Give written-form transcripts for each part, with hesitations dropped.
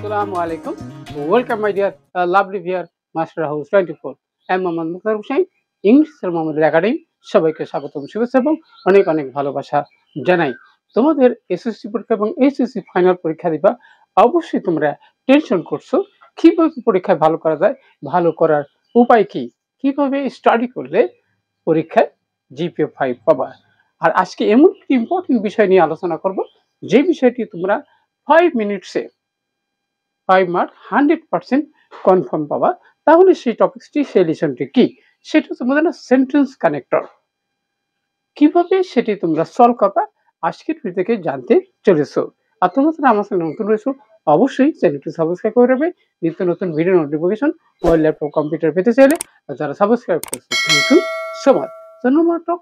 Assalamu alaikum. Welcome, my dear lovely viewer, Master House 24. I'm Mohammad Mukhtar Hussain, English sir মোহাম্মদের academy. সবাইকে স্বাগতম, শুভেচ্ছা এবং অনেক অনেক ভালোবাসা জানাই। তোমাদের এসএসসি পরীক্ষা এবং এইচএসসি ফাইনাল পরীক্ষা দিবা, অবশ্যই তোমরা টেনশন করছো কিভাবে পরীক্ষায় ভালো করা যায়, ভালো করার উপায় কি, কিভাবে স্টাডি করলে পরীক্ষায় জিপিএ 5 পাবা। আর আজকে এমন একটি ইম্পর্টেন্ট বিষয় নিয়ে আলোচনা করব, যে বিষয়টি তোমরা 5 মিনিটসে 5 মার্ক 100% কনফার্ম পাবা। তাহলে সেই টপিকসটি, সেই লেসনটি কি, সেটা তোমাদের সেন্টেন্স কানেক্টর। কিভাবে সেটি তোমরা সলভ করবা আজকের ভিডিও থেকে জানতে চলেছো। আর তোমরা যারা আমার চ্যানেলে নতুন রয়েছো, অবশ্যই চ্যানেলটি সাবস্ক্রাইব করে রাখবে নিত্য নতুন video notification mobile, laptop, computer পেতে চাইলে। আর যারা সাবস্ক্রাইব করছে, thank you so much. So no more talk.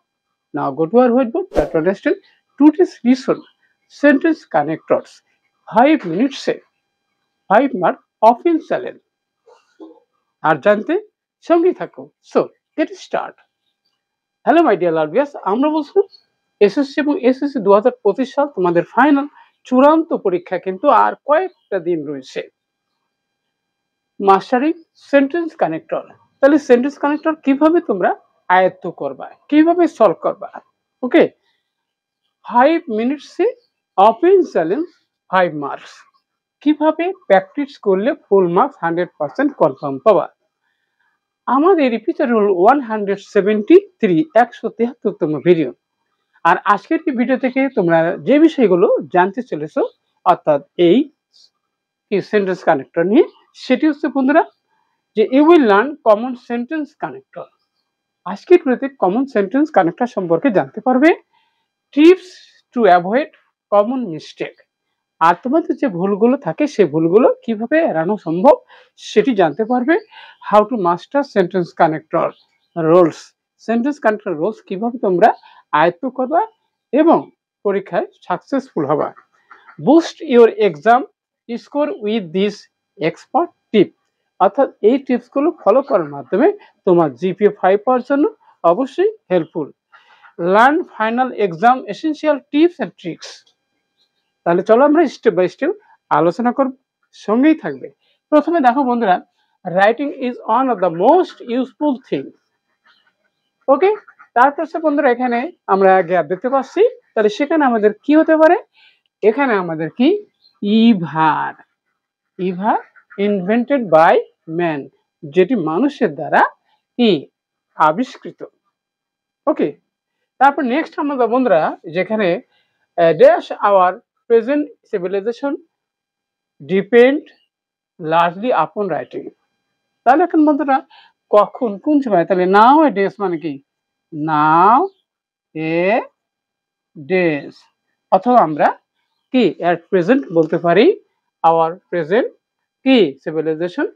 Now go to our whiteboard. Try to understand today's lesson. Sentence connectors. 5 minutes से 5 মার্ক অফিন চ্যালেঞ্জ। আর জানতে সঙ্গেই থাকো। So get start. Hello my dear লার্ভিয়াস, আমরা বলছি SSC এবং SSC 2025 সাল তোমাদের ফাইনাল চূড়ান্ত পরীক্ষা কিন্তু আর কয়েকটা দিন রয়েছে। Mastering sentence connector. তাহলে সেন্টেন্স কানেক্টর কিভাবে তোমরা আয়ত্ত করবা, কিভাবে সলভ করবা। ওকে, 5 মিনিটসে ওপেন চ্যালেঞ্জ 5 মার্কস। কিভাবে প্র্যাকটিস করলে ফুল মার্কস 100% কনফার্ম পাবা। আমাদের এপিসোড হল 173, 173তম ভিডিও। আর আজকের এই ভিডিও থেকে তোমরা যে বিষয়গুলো জানতে চলেছো, অর্থাৎ এই সেন্টেন্স কানেক্টর নিয়ে, সেটি হচ্ছে বন্ধুরা যে you will learn common sentence connector. আজকের ভিডিওতে কমন সেন্টেন্স কানেক্টর সম্পর্কে জানতে পারবে, tips to avoid common mistake. আর তোমাদের যে ভুলগুলো থাকে, সেই ভুলগুলো কিভাবে এড়ানো সম্ভব সেটি জানতে পারবে। How to master sentence connector rules. Sentence connector rules কিভাবে তোমরা আয়ত্ত করবা এবং পরীক্ষায় সাকসেসফুল হবা। Boost your exam score with this expert tip. অর্থাৎ এই টিপসগুলো ফলো করার মাধ্যমে তোমার জিপিএ 5 পাওয়ার জন্য অবশ্যই helpful. Learn final exam essential tips and tricks. তাহলে চলো আমরা স্টেপ বাই স্টেপ আলোচনা করব, সঙ্গেই থাকবে। প্রথমে দেখো বন্ধুরা, writing is one of the most useful thing. Okay, তারপর বন্ধুরা এখানে আমরা গ্যাপ দেখতে পাচ্ছি। তাহলে সেখানে আমাদের কি হতে পারে, এখানে আমাদের কি ইভার। ইভার ইনভেন্টেড বাই ম্যান, যেটি মানুষের দ্বারা কি আবিষ্কৃত। ওকে, তারপর নেক্সট আমরা বন্ধুরা যেখানে dash our present civilization depend largely upon writing. তাহলে এখন বন্ধুরা কখন, কোন সময়, তাহলে নাও এ ডেস মানে কি নাও এ ডেস, অথবা আমরা কি এট প্রেজেন্ট বলতে পারি আওয়ার প্রেজেন্ট কি civilisation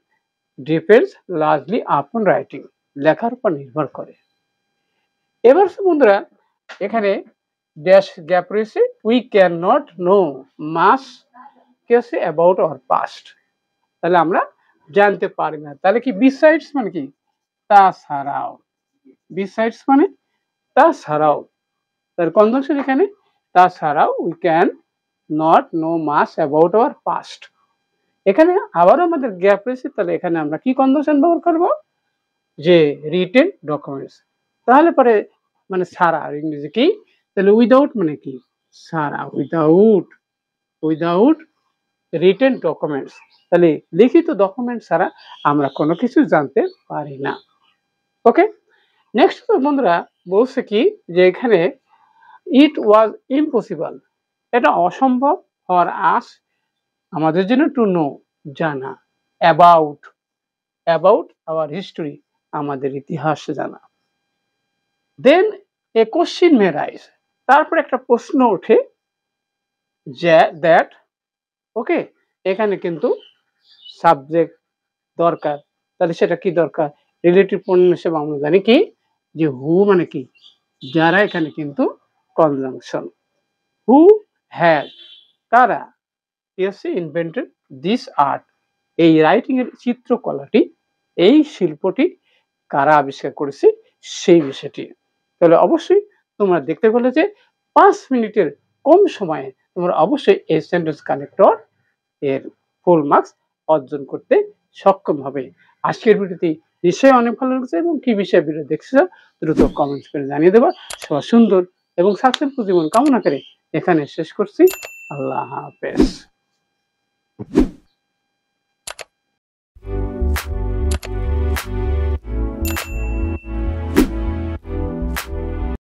depends largely upon writing, লেখার উপর নির্ভর করে। এবার বন্ধুরা এখানে ড্যাশ গ্যাপ রয়েছে, উই ক্যান নট নো মাস কেসে অ্যাবাউট আওয়ার পাস্ট। তাহলে আমরা জানতে পারি না। তাহলে কি বিসাইডস মানে কি তাছাড়াও, বিসাইডস মানে তাছাড়াও। তার কনজাংশন এখানে তাছাড়াও, we can not know much about our past. এখানে আবারও আমাদের গ্যাপ রয়েছে, তাহলে এখানে আমরা কি কনজাংশন ব্যবহার করব, যে রিটেন ডকুমেন্টস। তাহলে পরে মানে ছাড়া, আর ইংরেজি কি, তাহলে উইদাউট মানে কি ছাড়া, উইদাউট, উইদাউট রিটেন ডকুমেন্টস। তাহলে লিখিত ডকুমেন্ট ছাড়া আমরা কোনো কিছু জানতে পারি না। ওকে, নেক্সট বন্ধুরা বলছে কি, যে এখানে ইট ওয়াজ ইম্পসিবল, এটা অসম্ভব ফর আস আমাদের জন্য টু নো জানা, অ্যাবাউট, অ্যাবাউট আওয়ার হিস্টোরি আমাদের ইতিহাস জানা। দেন এ কোশ্চিন মে রাইজ, তারপর একটা প্রশ্ন ওঠে, যে দ্যাট, ওকে, এখানে কিন্তু সাবজেক্ট দরকার। তাহলে সেটা কি দরকার, রিলেটিভ প্রোনাউন হিসেবে আমরা জানি কি, যে হু মানে কি যারা, এখানে কিন্তু কনজাংশন। হু হ্যাজ, কারা, এসে ইনভেন্টেড দিস আর্ট, এই রাইটিং এর চিত্রকলাটি, এই শিল্পটি কারা আবিষ্কার করেছে সেই বিষয়টি। তাহলে অবশ্যই তোমরা দেখতে পেলে যে 5 মিনিটের কম সময়ে তোমরা অবশ্যই এই সেন্টেন্স কানেক্টর এর ফুল মার্কস অর্জন করতে সক্ষম হবে। আজকের ভিডিওটি নিশ্চয়ই অনেক ভালো লাগছে এবং কি বিষয়ে ভিডিও দেখছো দ্রুত কমেন্টস করে জানিয়ে দেবা। সবার সুন্দর এবং সাকসেসফুল জীবন কামনা করে এখানে শেষ করছি। আল্লাহ হাফেজ।